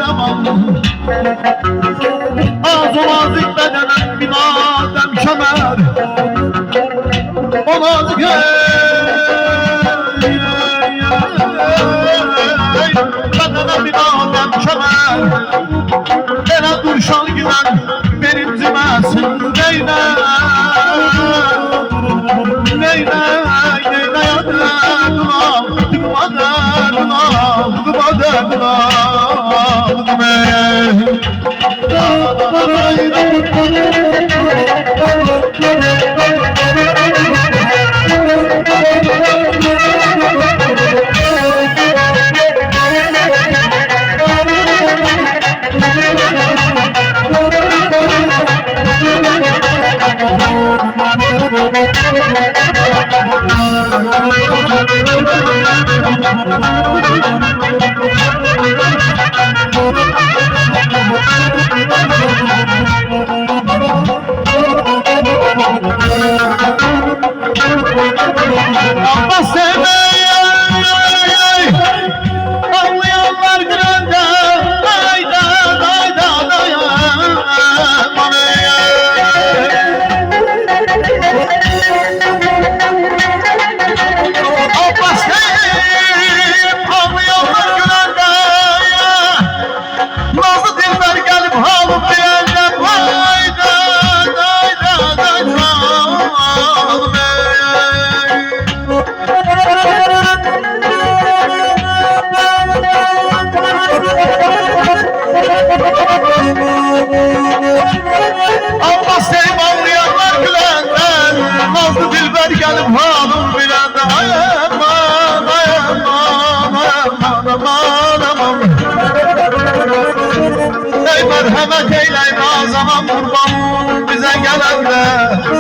aman. Ağzım azık bedenen bir madem kemer. Olmaz bedenen bir madem kemer. Bana durşal giden benim zimesin neyne. Allah sevmeyi anlayanlar gününde hayda hayda dayan Allah sevip anlayanlar gününde nazlı dilber gelip halım bilenler hayda hayda dayan Allah sevip anlayanlar gülenden nazlı dilber gelip halım bilenden aman aman aman aman aman ey merhamet eyle zaman kurban bize gelenler